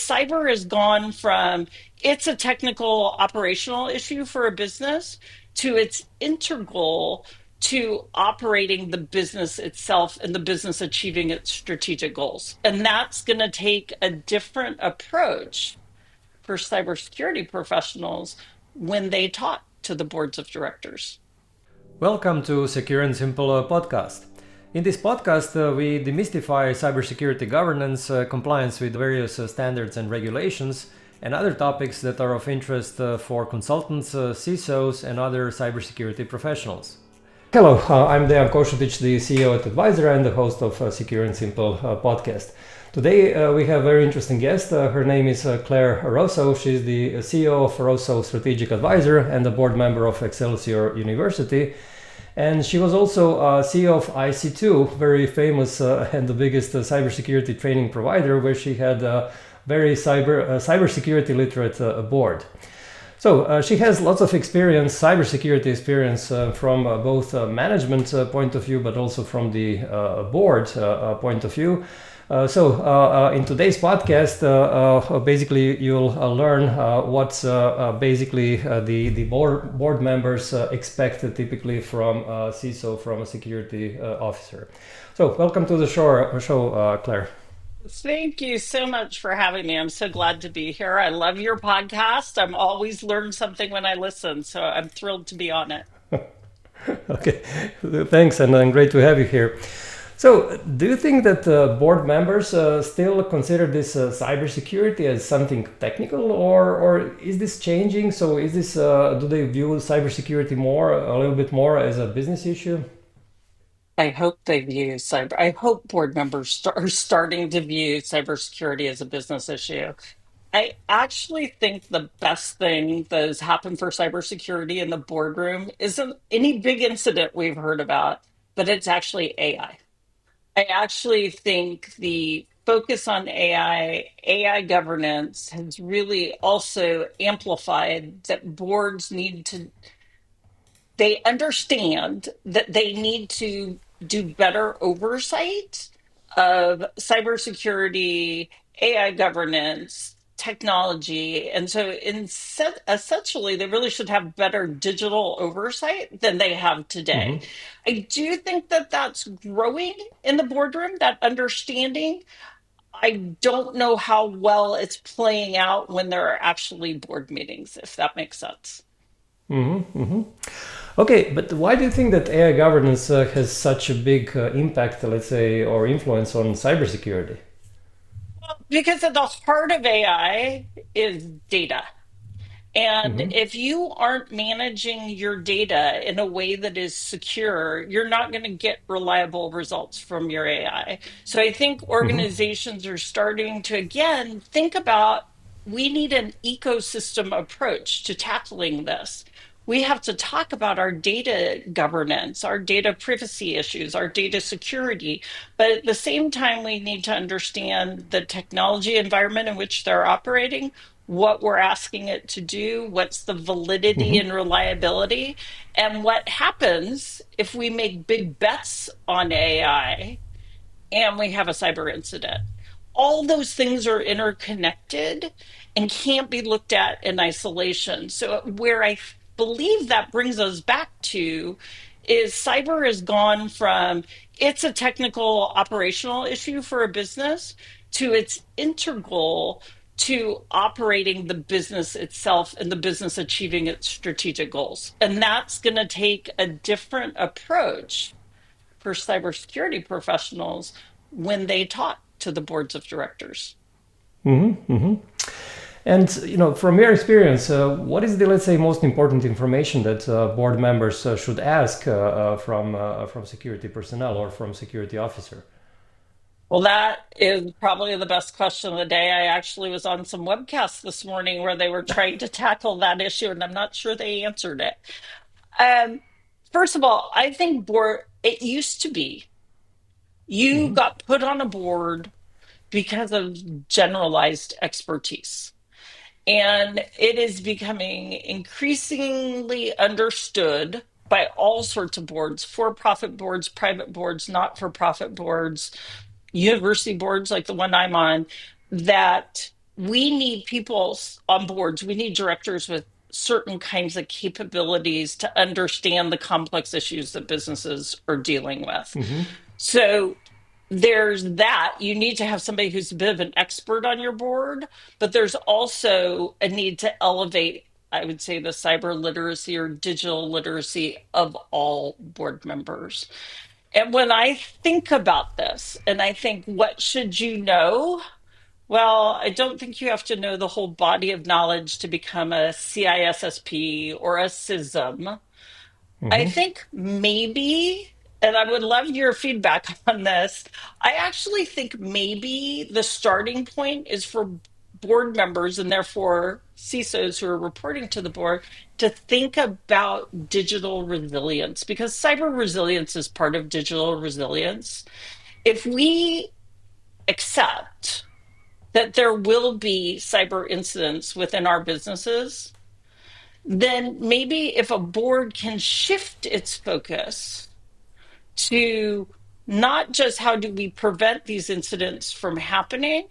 cyber has gone from it's a technical operational issue for a business to it's integral to operating the business itself and the business achieving its strategic goals. And that's going to take a different approach for cybersecurity professionals when they talk to the boards of directors. Welcome to Secure and Simple podcast. In this podcast, we demystify cybersecurity governance, compliance with various standards and regulations, and other topics that are of interest for consultants, CISOs, and other cybersecurity professionals. Hello, I'm Dejan Kosutic, the CEO at Advisera and the host of Secure and Simple podcast. Today we have a very interesting guest. Her name is Clar Rosso. She's the CEO of Rosso Strategic Advisors and a board member of Excelsior University. And she was also CEO of ISC2, very famous and the biggest cybersecurity training provider, where she had a very cybersecurity literate board. So she has lots of experience, cybersecurity experience from both management point of view, but also from the board point of view. So in today's podcast, basically you'll learn what basically the board members expect typically from CISO, from a security officer. So welcome to the show, Claire. Thank you so much for having me. I'm so glad to be here. I love your podcast. I'm always learn something when I listen, so I'm thrilled to be on it. Okay, thanks, and great to have you here. So, do you think that board members still consider this cybersecurity as something technical, or is this changing? So, is this do they view cybersecurity a little bit more as a business issue? I hope they view cyber. I hope board members are starting to view cybersecurity as a business issue. I actually think the best thing that has happened for cybersecurity in the boardroom isn't any big incident we've heard about, but it's actually AI. I actually think the focus on AI governance has really also amplified that boards need to, they understand that they need to do better oversight of cybersecurity, AI governance, technology. And so essentially, they really should have better digital oversight than they have today. Mm-hmm. I do think that that's growing in the boardroom, that understanding. I don't know how well it's playing out when there are actually board meetings, if that makes sense. Mm-hmm. Mm-hmm. Okay, but why do you think that AI governance has such a big impact, let's say, or influence on cybersecurity? Because at the heart of AI is data. And Mm-hmm. if you aren't managing your data in a way that is secure, you're not going to get reliable results from your AI. So I think Mm-hmm. organizations are starting to, again, think about we need an ecosystem approach to tackling this. We have to talk about our data governance, our data privacy issues, our data security. But at the same time, we need to understand the technology environment in which they're operating, what we're asking it to do, what's the validity Mm-hmm. and reliability, and what happens if we make big bets on AI and we have a cyber incident. All those things are interconnected and can't be looked at in isolation. So, where I believe that brings us back to is cyber has gone from it's a technical operational issue for a business to it's integral to operating the business itself and the business achieving its strategic goals. And that's going to take a different approach for cybersecurity professionals when they talk to the boards of directors. Mm-hmm. Mm-hmm. And from your experience, what is the, let's say, most important information that board members should ask from security personnel or from security officer? Well, that is probably the best question of the day. I actually was on some webcasts this morning where they were trying to tackle that issue, and I'm not sure they answered it. Um, First of all, I think board, it used to be you Mm-hmm. got put on a board because of generalized expertise. And it is becoming increasingly understood by all sorts of boards, for profit boards, private boards, not for profit boards, university boards like the one I'm on, that we need people on boards, we need directors with certain kinds of capabilities to understand the complex issues that businesses are dealing with. So there's that. You need to have somebody who's a bit of an expert on your board, but there's also a need to elevate, I would say, the cyber literacy or digital literacy of all board members. And when I think about this and I think, what should you know? Well, I don't think you have to know the whole body of knowledge to become a CISSP or a CISM. I think maybe, and I would love your feedback on this. I actually think maybe the starting point is for board members and therefore CISOs who are reporting to the board to think about digital resilience because cyber resilience is part of digital resilience. If we accept that there will be cyber incidents within our businesses, then maybe if a board can shift its focus to not just how do we prevent these incidents from happening,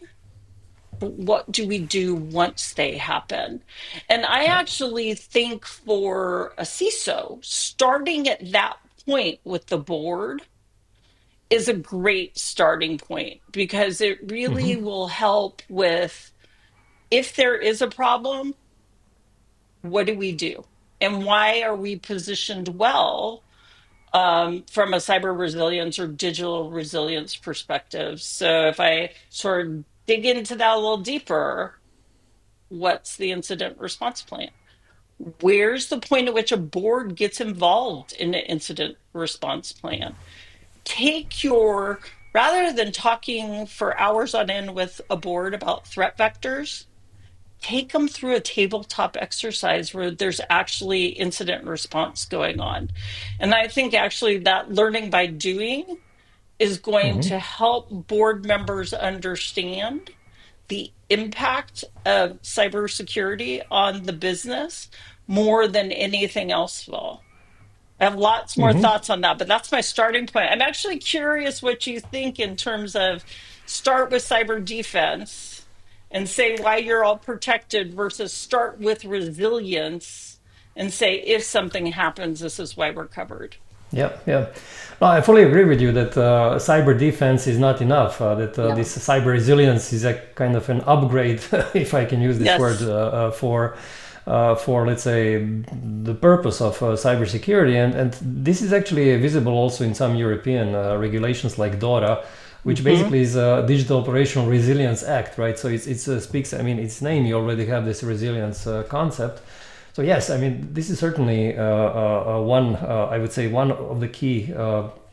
but what do we do once they happen? And I actually think for a CISO, starting at that point with the board is a great starting point because it really will help with if there is a problem, what do we do? And why are we positioned well from a cyber resilience or digital resilience perspective? So if I sort of dig into that a little deeper, what's the incident response plan? Where's the point at which a board gets involved in an incident response plan? Take your, rather than talking for hours on end with a board about threat vectors, take them through a tabletop exercise where there's actually incident response going on. And I think actually that learning by doing is going to help board members understand the impact of cybersecurity on the business more than anything else will. I have lots more thoughts on that, but that's my starting point. I'm actually curious what you think in terms of start with cyber defense and say why you're all protected versus start with resilience and say if something happens, this is why we're covered. Yeah, yeah. No, I fully agree with you that cyber defense is not enough. Yeah. This cyber resilience is a kind of an upgrade, if I can use this word, Yes. for let's say the purpose of cybersecurity, and this is actually visible also in some European regulations like DORA, which Hmm. basically is a Digital Operational Resilience Act, right? So it speaks. I mean, its name you already have this resilience concept. So yes, I mean this is certainly one. I would say one of the key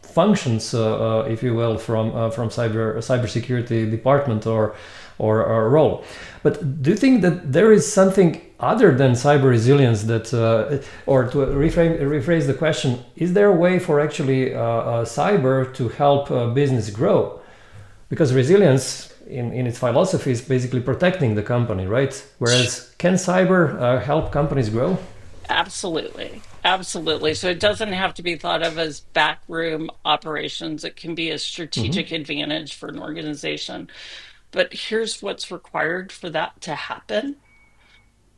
functions, if you will, from cybersecurity department or role. But do you think that there is something other than cyber resilience that, or to rephrase the question, is there a way for actually cyber to help business grow? Because resilience in its philosophy is basically protecting the company, right? Whereas can cyber help companies grow? Absolutely. Absolutely. So it doesn't have to be thought of as backroom operations. It can be a strategic advantage for an organization. But here's what's required for that to happen.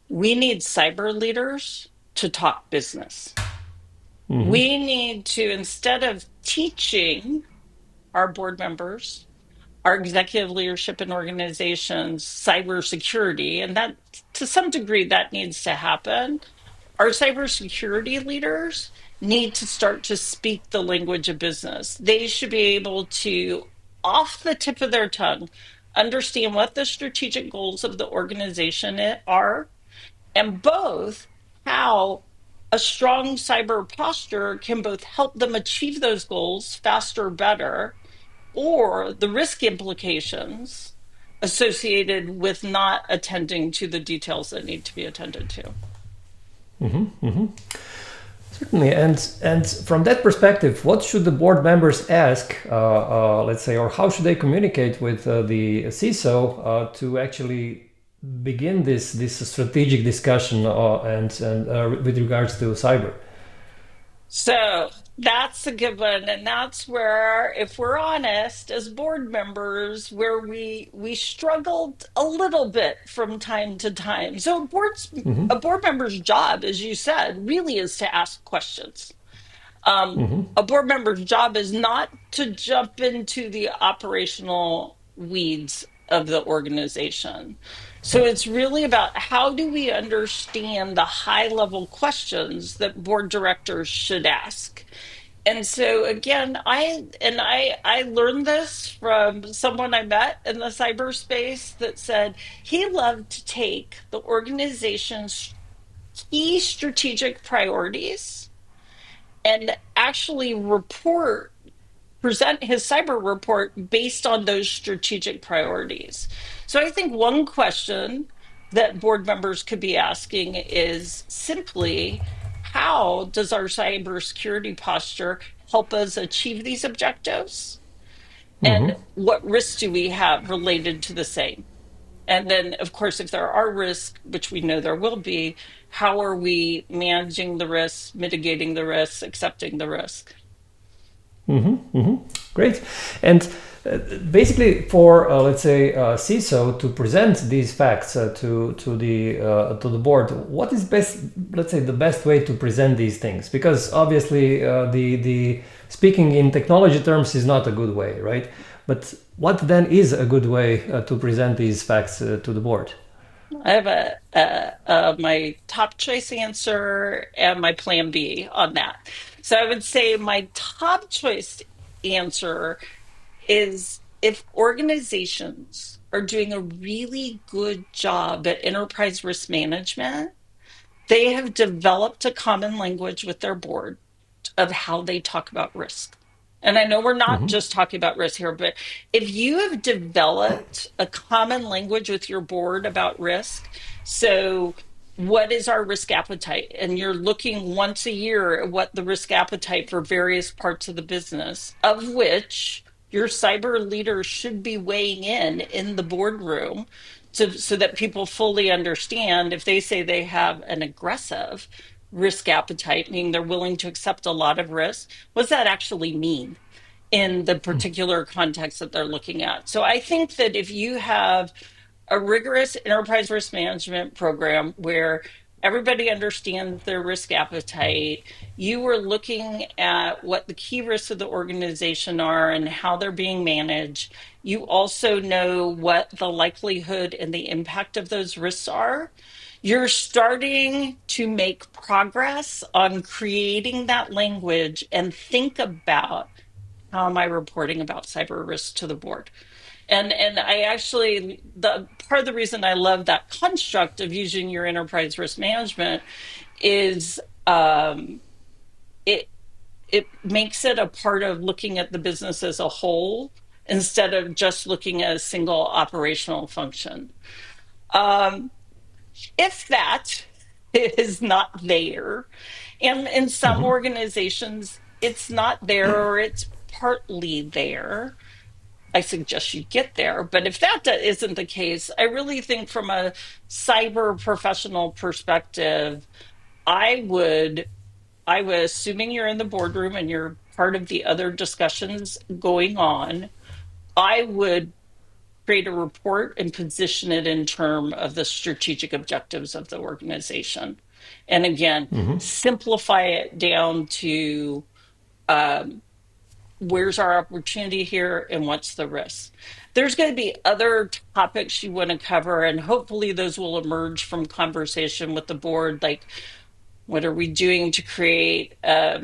We need cyber leaders to talk business. We need to, instead of teaching our board members, our executive leadership in organizations, cybersecurity, and that to some degree that needs to happen. Our cybersecurity leaders need to start to speak the language of business. They should be able to, off the tip of their tongue, understand what the strategic goals of the organization are, and both how a strong cyber posture can both help them achieve those goals faster, better, or the risk implications associated with not attending to the details that need to be attended to. Certainly, and from that perspective, what should the board members ask, let's say, or how should they communicate with the CISO to actually begin this strategic discussion and with regards to cyber? So That's a good one. And that's where, if we're honest, as board members, where we struggled a little bit from time to time. So Mm-hmm. a board member's job, as you said, really is to ask questions. Mm-hmm. A board member's job is not to jump into the operational weeds of the organization. So Right. it's really about how do we understand the high level questions that board directors should ask. And so again, I learned this from someone I met in the cyberspace that said he loved to take the organization's key strategic priorities and actually present his cyber report based on those strategic priorities. So I think one question that board members could be asking is simply, how does our cybersecurity posture help us achieve these objectives? Mm-hmm. And what risks do we have related to the same? And then, of course, if there are risks, which we know there will be, how are we managing the risks, mitigating the risks, accepting the risk? Mm-hmm. Mm-hmm. Great. And basically, for let's say CISO to present these facts to the board, what is best? Let's say the best way to present these things, because obviously the speaking in technology terms is not a good way, right? But what then is a good way to present these facts to the board? I have my top choice answer and my plan B on that. So I would say my top choice answer is, if organizations are doing a really good job at enterprise risk management, they have developed a common language with their board of how they talk about risk. And I know we're not Mm-hmm. just talking about risk here, but if you have developed a common language with your board about risk, so what is our risk appetite? And you're looking once a year at what the risk appetite for various parts of the business, of which your cyber leader should be weighing in the boardroom, so that people fully understand. If they say they have an aggressive risk appetite, meaning they're willing to accept a lot of risk, what does that actually mean in the particular context that they're looking at? So I think that if you have a rigorous enterprise risk management program where everybody understands their risk appetite, you are looking at what the key risks of the organization are and how they're being managed. You also know what the likelihood and the impact of those risks are. You're starting to make progress on creating that language and think about, how am I reporting about cyber risk to the board? And I actually, the part of the reason I love that construct of using your enterprise risk management is, it it makes it a part of looking at the business as a whole instead of just looking at a single operational function. Um, if that is not there, and in some Mm-hmm. organizations it's not there or it's partly there, I suggest you get there. But if that isn't the case, I really think from a cyber professional perspective, I would, assuming you're in the boardroom and you're part of the other discussions going on, I would create a report and position it in terms of the strategic objectives of the organization. And again, Mm-hmm. simplify it down to, um, where's our opportunity here and what's the risk. There's going to be other topics you want to cover, and hopefully those will emerge from conversation with the board, like what are we doing to create a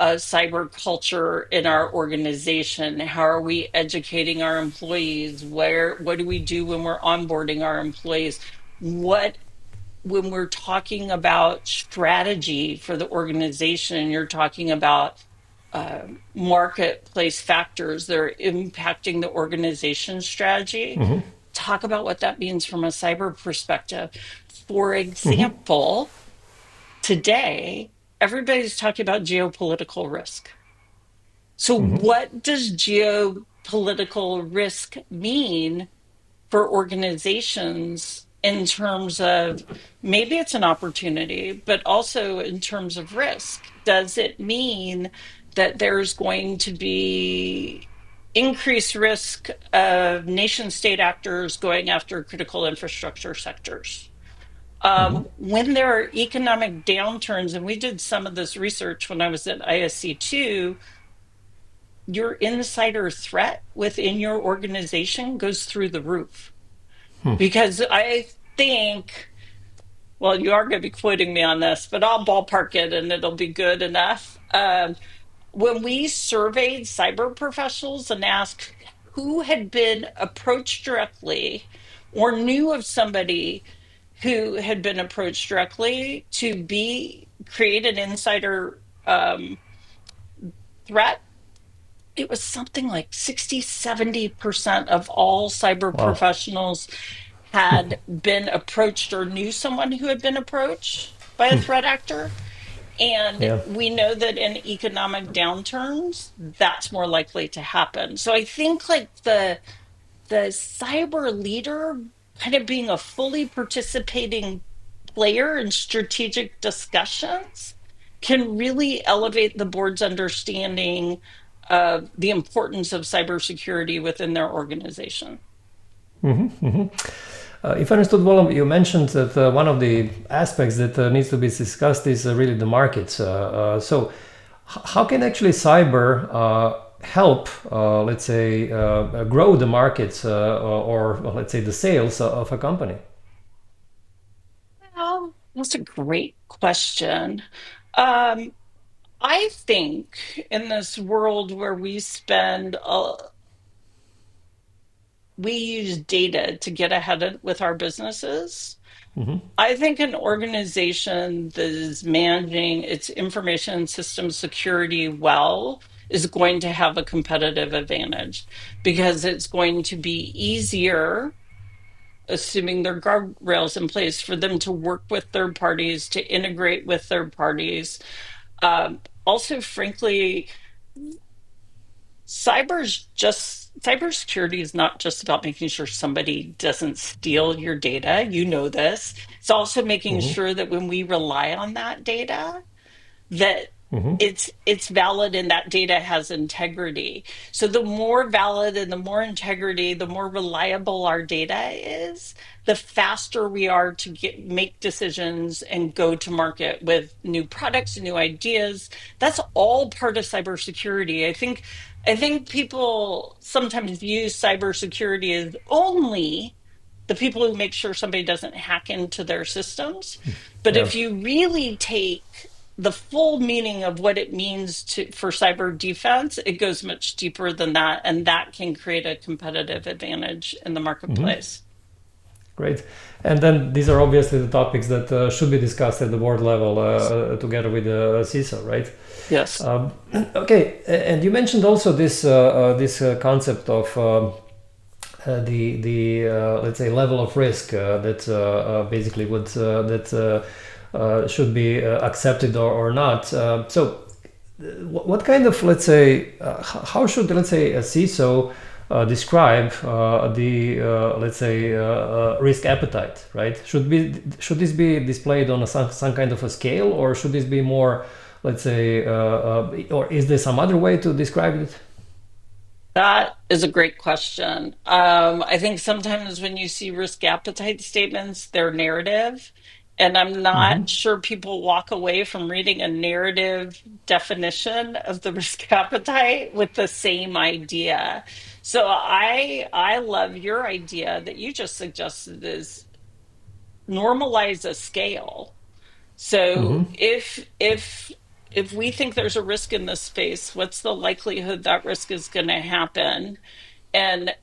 cyber culture in our organization? How are we educating our employees? What do we do when we're onboarding our employees? What, when we're talking about strategy for the organization, and you're talking about marketplace factors that are impacting the organization's strategy, Mm-hmm. talk about what that means from a cyber perspective. For Mm-hmm. example, today, everybody's talking about geopolitical risk. So, Mm-hmm. what does geopolitical risk mean for organizations in terms of maybe it's an opportunity, but also in terms of risk. Does it mean that there's going to be increased risk of nation state actors going after critical infrastructure sectors? When there are economic downturns, and we did some of this research when I was at ISC2, your insider threat within your organization goes through the roof. Because I think, well, you are going to be quoting me on this, but I'll ballpark it and it'll be good enough. When we surveyed cyber professionals and asked who had been approached directly or knew of somebody who had been approached directly to be create an insider threat, it was something like 60-70% of all cyber Wow. professionals had been approached or knew someone who had been approached by a threat actor. And Yeah. we know that in economic downturns, that's more likely to happen. So I think like the cyber leader kind of being a fully participating player in strategic discussions can really elevate the board's understanding of the importance of cybersecurity within their organization. If I understood well, you mentioned that one of the aspects that needs to be discussed is really the markets. How can actually cyber help, let's say, grow the markets or let's say the sales of a company? Well, that's a great question. Um, I think in this world where we use data to get with our businesses. I think an organization that is managing its information system security well is going to have a competitive advantage because it's going to be easier, assuming there are guardrails in place, for them to work with third parties, to integrate with third parties. Also, frankly, cybersecurity is not just about making sure somebody doesn't steal your data. You know this. It's also making sure that when we rely on that data, that it's valid and that data has integrity. So the more valid and the more integrity, the more reliable our data is, the faster we are to make decisions and go to market with new products and new ideas. That's all part of cybersecurity. I think people sometimes use cybersecurity as only the people who make sure somebody doesn't hack into their systems. But Yeah. if you really take the full meaning of what it means for cyber defense, it goes much deeper than that, and that can create a competitive advantage in the marketplace. Great. And then these are obviously the topics that should be discussed at the board level together with the CISO, right? Yes. Okay, and you mentioned also this concept of the let's say level of risk that basically would that should be accepted or not. What kind of, let's say, how should, let's say, a CISO describe the let's say risk appetite, right? Should this be displayed on some kind of a scale, or should this be more, let's say, or is there some other way to describe it? That is a great question. I think sometimes when you see risk appetite statements, they're narrative. And I'm not sure people walk away from reading a narrative definition of the risk appetite with the same idea. So I love your idea that you just suggested is normalize a scale. So if we think there's a risk in this space, what's the likelihood that risk is going to happen? And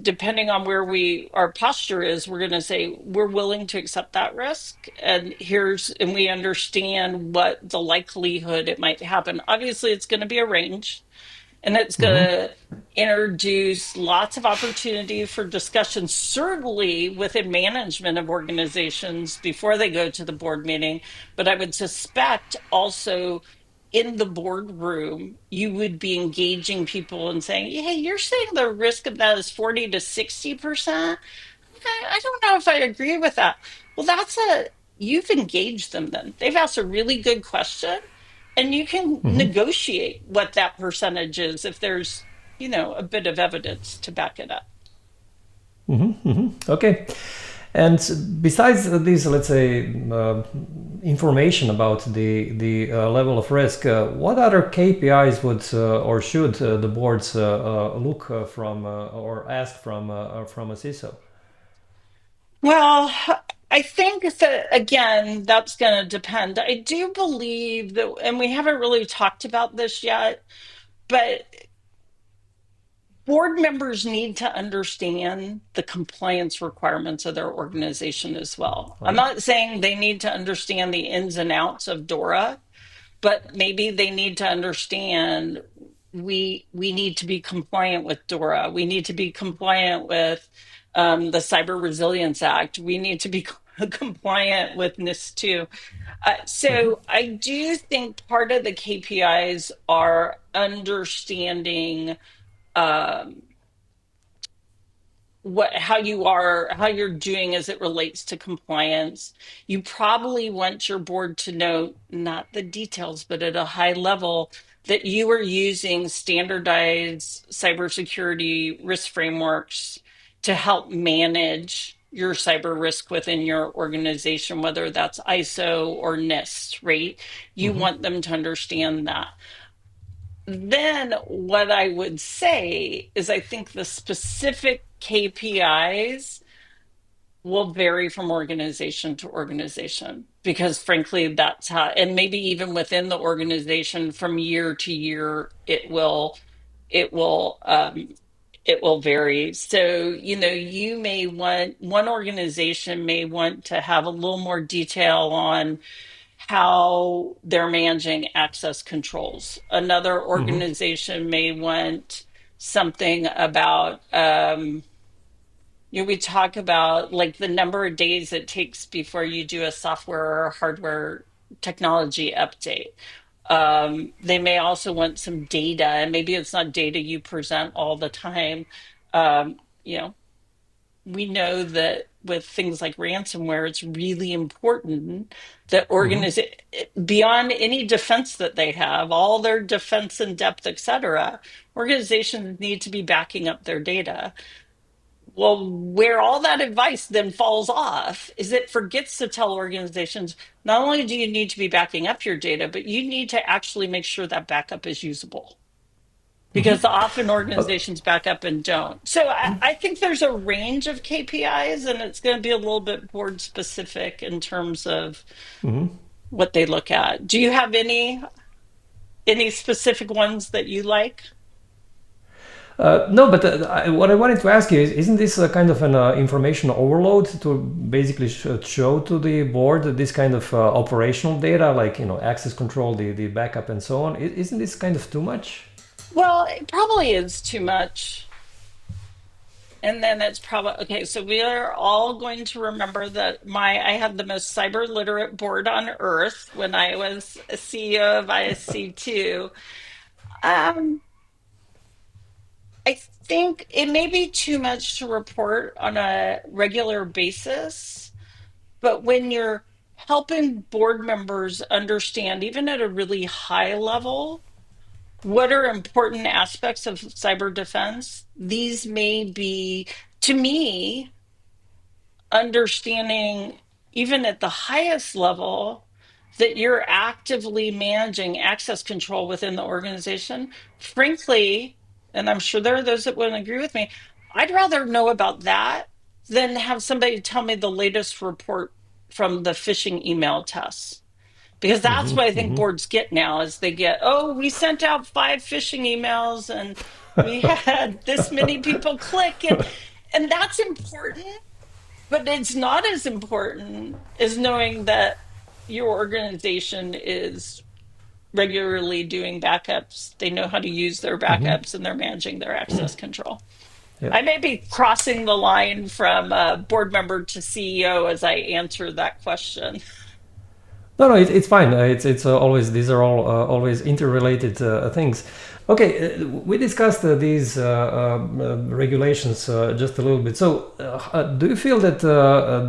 depending on where our posture is, we're going to say we're willing to accept that risk, and we understand what the likelihood it might happen. Obviously, it's going to be a range, and it's going to introduce lots of opportunity for discussion, certainly within management of organizations before they go to the board meeting. But I would suspect also in the boardroom, you would be engaging people and saying, hey, you're saying the risk of that is 40 to 60%. I don't know if I agree with that. Well, you've engaged them then. They've asked a really good question, and you can Hmm. negotiate what that percentage is if there's, a bit of evidence to back it up. Okay. And besides this, let's say, information about the level of risk, what other KPIs would or should the boards look from or ask from a CISO? Well, I think that again, that's going to depend. I do believe that, and we haven't really talked about this yet, but board members need to understand the compliance requirements of their organization as well. I'm Right. not saying they need to understand the ins and outs of DORA, but maybe they need to understand we need to be compliant with DORA. We need to be compliant with the Cyber Resilience Act. We need to be compliant with NIS2. So I do think part of the KPIs are understanding um, how you're doing as it relates to compliance. You probably want your board to know not the details, but at a high level that you are using standardized cybersecurity risk frameworks to help manage your cyber risk within your organization, whether that's ISO or NIST, right? You want them to understand that. Then what I would say is I think the specific KPIs will vary from organization to organization because frankly that's how, and maybe even within the organization from year to year it will it will vary. So, you may want one organization may want to have a little more detail on how they're managing access controls. Another Hmm. organization may want something about, we talk about like the number of days it takes before you do a software or hardware technology update. They may also want some data, and maybe it's not data you present all the time. Um, you know, we know that with things like ransomware, it's really important that organize beyond any defense that they have, all their defense in depth, et cetera, organizations need to be backing up their data. Well, where all that advice then falls off is it forgets to tell organizations not only do you need to be backing up your data, but you need to actually make sure that backup is usable because often organizations back up and don't. So I think there's a range of KPIs, and it's going to be a little bit board specific in terms of what they look at. Do you have any specific ones that you like? No, but what I wanted to ask you is, isn't this a kind of an information overload to basically show to the board this kind of operational data, like access control, the backup, and so on? Isn't this kind of too much? Well, it probably is too much. And then it's probably okay. So we are all going to remember that I had the most cyber literate board on earth when I was a CEO of ISC2. Um, I think it may be too much to report on a regular basis, but when you're helping board members understand, even at a really high level, what are important aspects of cyber defense, these may be, to me, understanding even at the highest level that you're actively managing access control within the organization. Frankly, and I'm sure there are those that wouldn't agree with me, I'd rather know about that than have somebody tell me the latest report from the phishing email tests. Because that's what I think boards get now is they get, oh, we sent out 5 phishing emails and we had this many people click, and that's important, but it's not as important as knowing that your organization is regularly doing backups. They know how to use their backups and they're managing their access control. Yeah. I may be crossing the line from board member to CEO as I answer that question. No, no, it's fine. It's always these are all always interrelated things. Okay, we discussed these regulations just a little bit. So, do you feel that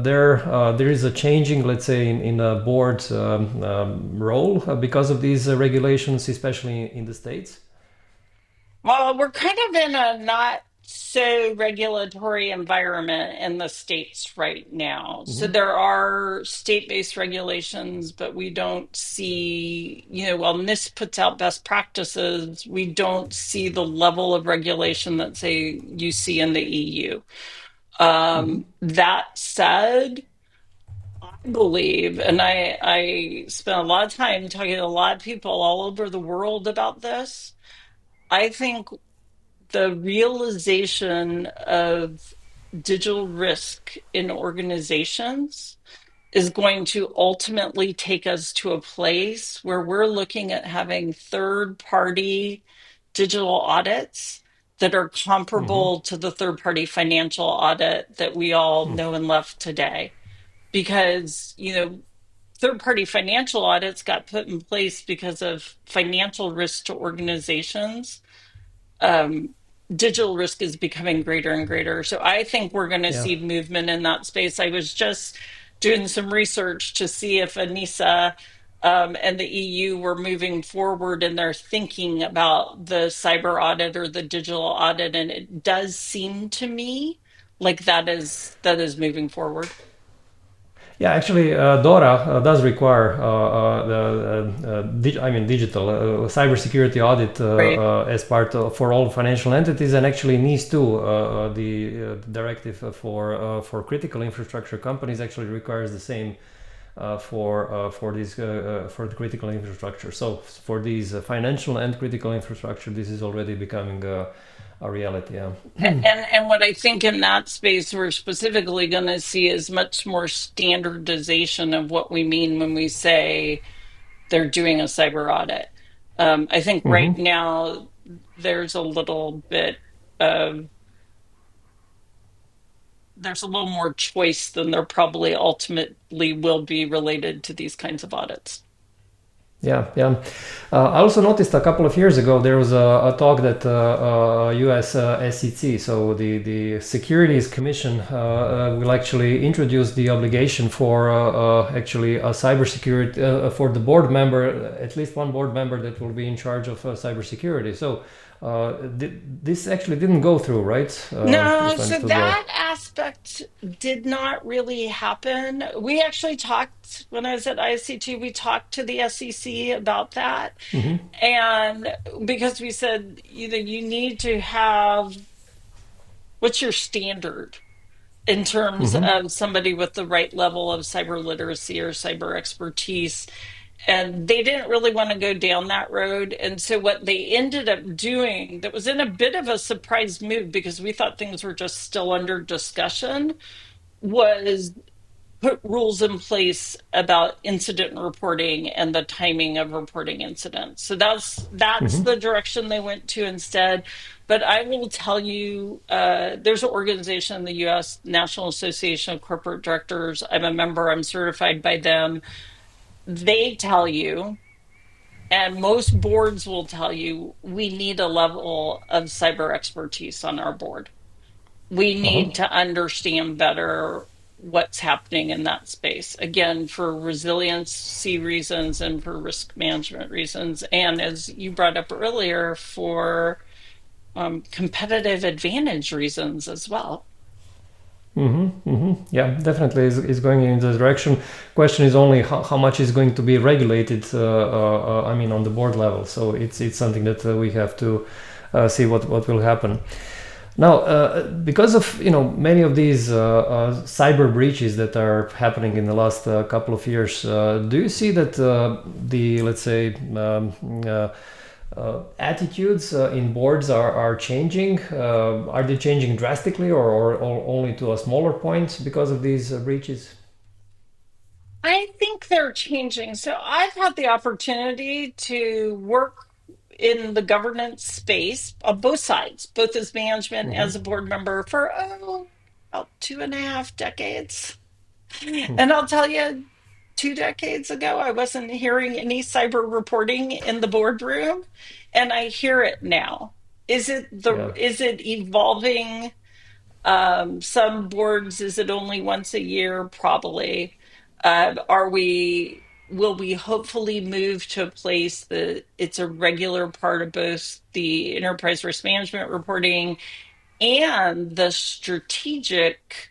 there is a changing, let's say, in a board role because of these regulations, especially in the states? Well, we're kind of in a not so regulatory environment in the states right now. So Hmm. there are state-based regulations, but we don't see, while NIST puts out best practices, we don't see the level of regulation that, say, you see in the EU. Hmm. That said, I believe, and I spent a lot of time talking to a lot of people all over the world about this. I think the realization of digital risk in organizations is going to ultimately take us to a place where we're looking at having third party digital audits that are Hmm. comparable to the third party financial audit that we all know and love today. Because, third party financial audits got put in place because of financial risk to organizations. um, Digital risk is becoming greater and greater. So I think we're going to Yeah. see movement in that space. I was just doing some research to see if ANISA and the EU were moving forward in their thinking about the cyber audit or the digital audit, and it does seem to me like that is moving forward. Yeah, actually, DORA does require digital cybersecurity audit Right. as part of, for all financial entities, and actually NIS 2, the directive for critical infrastructure companies, actually requires the same for the critical infrastructure. So for these financial and critical infrastructure, this is already becoming a reality. Yeah. And what I think in that space we're specifically going to see is much more standardization of what we mean when we say they're doing a cyber audit. I think right Hmm. now there's a little bit of there's a little more choice than there probably ultimately will be related to these kinds of audits. Yeah, yeah. I also noticed a couple of years ago there was a talk that U.S. SEC, so the Securities Commission, will actually introduce the obligation for actually a cybersecurity for the board member, at least one board member that will be in charge of cybersecurity. So this actually didn't go through, right? No, If I so understood well. that aspect did not really happen. We actually talked when I was at ISC2, we talked to the SEC about that. Hmm. And because we said, you need to have what's your standard in terms Hmm. of somebody with the right level of cyber literacy or cyber expertise. And they didn't really want to go down that road. And so what they ended up doing that was in a bit of a surprise move because we thought things were just still under discussion was put rules in place about incident reporting and the timing of reporting incidents. So that's Hmm. the direction they went to instead. But I will tell you, there's an organization in the U.S. National Association of Corporate Directors. I'm a member. I'm certified by them. They tell you, and most boards will tell you, we need a level of cyber expertise on our board. We Uh-huh. need to understand better what's happening in that space. Again, for resiliency reasons and for risk management reasons. And as you brought up earlier, for competitive advantage reasons as well. Hmm. Hmm. Yeah, definitely is going in this direction. Question is only how much is going to be regulated. I mean, on the board level. So it's something that we have to see what will happen. Now, because of many of these cyber breaches that are happening in the last couple of years, do you see that the let's say attitudes in boards are changing? Are they changing drastically, or only to a smaller point because of these breaches? I think they're changing. So I've had the opportunity to work in the governance space on both sides, both as management and Hmm. as a board member for about 2.5 decades. And I'll tell you, 2 decades ago, I wasn't hearing any cyber reporting in the boardroom. and I hear it now. Yeah. Is it evolving? Some boards, is it only once a year? Probably. Will we hopefully move to a place that it's a regular part of both the enterprise risk management reporting and the strategic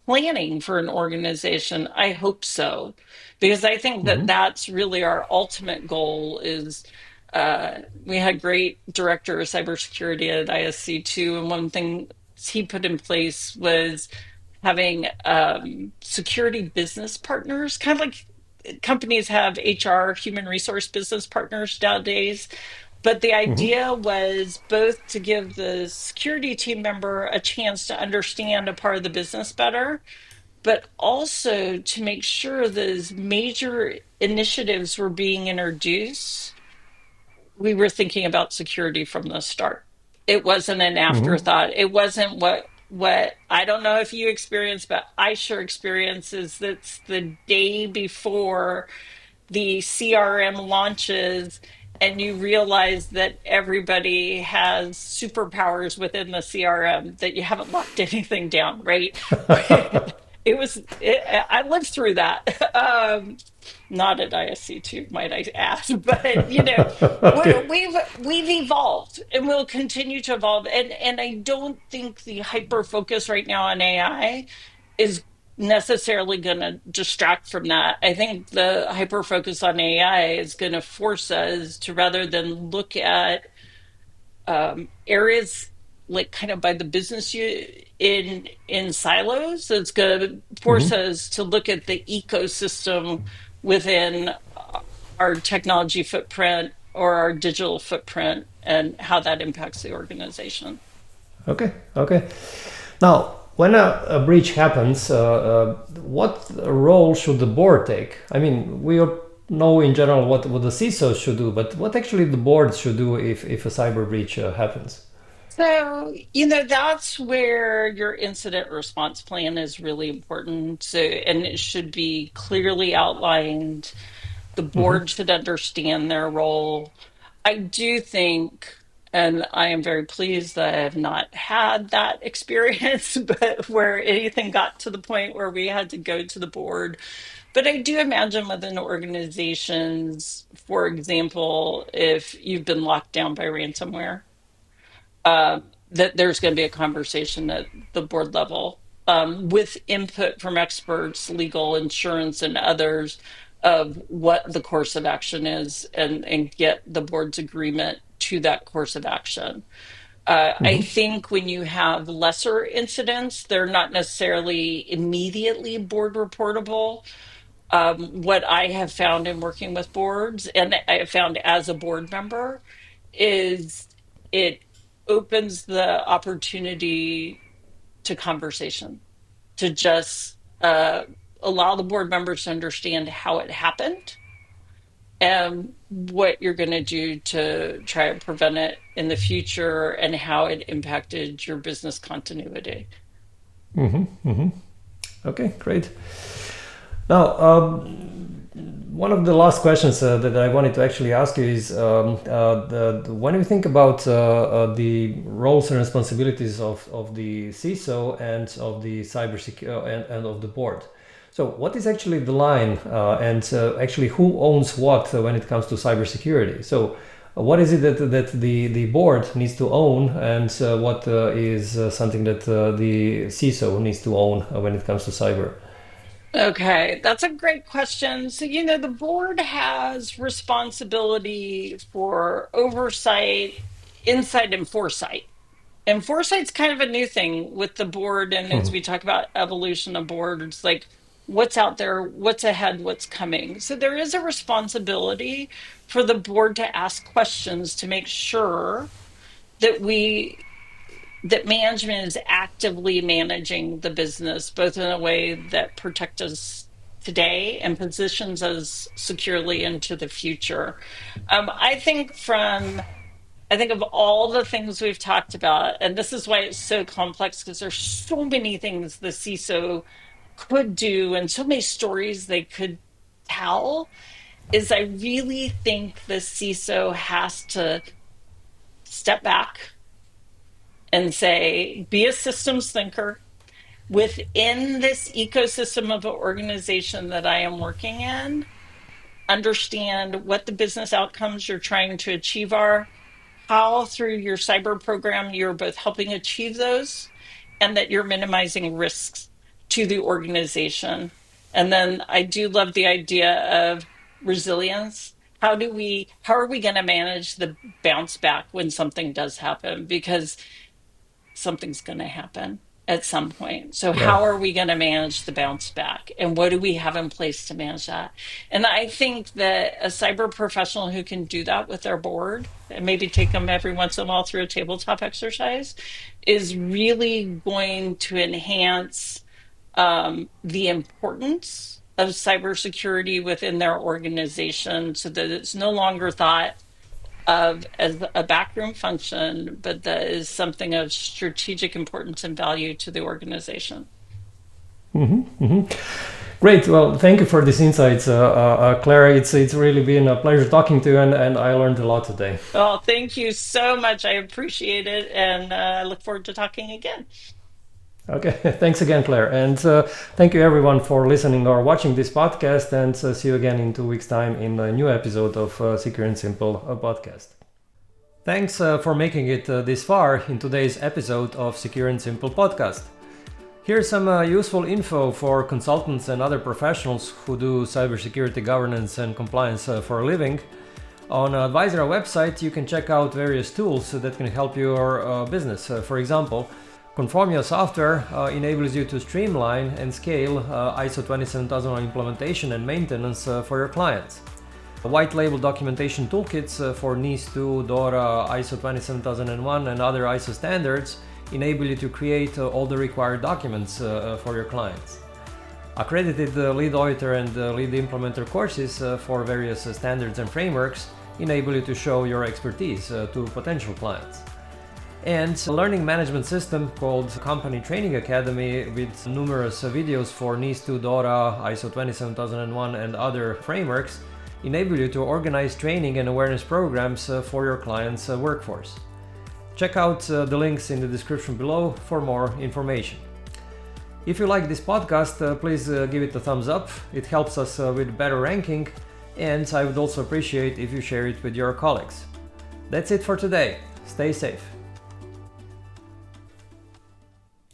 planning for an organization? I hope so, because I think that Mm-hmm. that's really our ultimate goal is we had great director of cybersecurity at ISC2, and one thing he put in place was having security business partners, kind of like companies have HR, human resource business partners nowadays. But the Mm-hmm. idea was both to give the security team member a chance to understand a part of the business better, but also to make sure those major initiatives were being introduced. We were thinking about security from the start. It wasn't an Mm-hmm. afterthought. It wasn't what I don't know if you experience, but I sure experience is that's the day before the CRM launches and you realize that everybody has superpowers within the CRM that you haven't locked anything down, right? I lived through that. Not at ISC2, might I add, but Okay. we've evolved and we'll continue to evolve. And I don't think the hyper focus right now on AI is necessarily going to distract from that. I think the hyper focus on AI is going to force us to, rather than look at areas like kind of by the business in silos, it's going to force Mm-hmm. us to look at the ecosystem within our technology footprint or our digital footprint and how that impacts the organization. Okay. Okay. Now, when a breach happens, what role should the board take? I mean, we all know in general what the CISO should do, but what actually the board should do if a cyber breach happens? So, that's where your incident response plan is really important. So, and it should be clearly outlined. The Mm-hmm. board should understand their role. I do think, and I am very pleased that I have not had that experience, but where anything got to the point where we had to go to the board. But I do imagine within organizations, for example, if you've been locked down by ransomware, that there's going to be a conversation at the board level with input from experts, legal, insurance, and others of what the course of action is and get the board's agreement to that course of action. I Mm-hmm. think when you have lesser incidents, they're not necessarily immediately board reportable. What I have found in working with boards, and I have found as a board member, is it opens the opportunity to conversation, to just allow the board members to understand how it happened and what you're going to do to try and prevent it in the future and how it impacted your business continuity. Mm-hmm. Mm-hmm. Okay, great. Now, one of the last questions that I wanted to actually ask you is when you think about the roles and responsibilities of the CISO and of the cybersecurity and of the board. So, what is actually the line and actually who owns what when it comes to cybersecurity? So, what is it that the board needs to own, and what is something that the CISO needs to own when it comes to cyber? Okay, that's a great question. So, the board has responsibility for oversight, insight, and foresight. And foresight's kind of a new thing with the board. And as we talk about evolution of boards, like what's out there, what's ahead, what's coming. So there is a responsibility for the board to ask questions to make sure that that management is actively managing the business, both in a way that protects us today and positions us securely into the future. I think of all the things we've talked about, and this is why it's so complex because there's so many things the CISO could do and so many stories they could tell, is I really think the CISO has to step back and say, be a systems thinker within this ecosystem of an organization that I am working in. Understand what the business outcomes you're trying to achieve are, how through your cyber program you're both helping achieve those, and that you're minimizing risks to the organization. And then I do love the idea of resilience. How are we going to manage the bounce back when something does happen? Because something's going to happen at some point. So Yeah. how are we going to manage the bounce back? And what do we have in place to manage that? And I think that a cyber professional who can do that with their board and maybe take them every once in a while through a tabletop exercise is really going to enhance the importance of cybersecurity within their organization so that it's no longer thought of as a backroom function, but that is something of strategic importance and value to the organization. Great. Well, thank you for these insights, Clara. It's really been a pleasure talking to you, and I learned a lot today. Well, thank you so much. I appreciate it, and I look forward to talking again. Okay. Thanks again, Claire, and thank you everyone for listening or watching this podcast. And see you again in 2 weeks' time in a new episode of Secure and Simple podcast. Thanks for making it this far in today's episode of Secure and Simple podcast. Here's some useful info for consultants and other professionals who do cybersecurity governance and compliance for a living. On Advisera website, you can check out various tools that can help your business. For example, Conformia software enables you to streamline and scale ISO 27001 implementation and maintenance for your clients. White label documentation toolkits for NIS2, DORA, ISO 27001 and other ISO standards enable you to create all the required documents for your clients. Accredited lead auditor and lead implementer courses for various standards and frameworks enable you to show your expertise to potential clients. And a learning management system called Company Training Academy with numerous videos for NIS2, DORA, ISO 27001 and other frameworks enable you to organize training and awareness programs for your clients' workforce. Check out the links in the description below for more information. If you like this podcast, please give it a thumbs up. It helps us with better ranking, and I would also appreciate if you share it with your colleagues. That's it for today. Stay safe.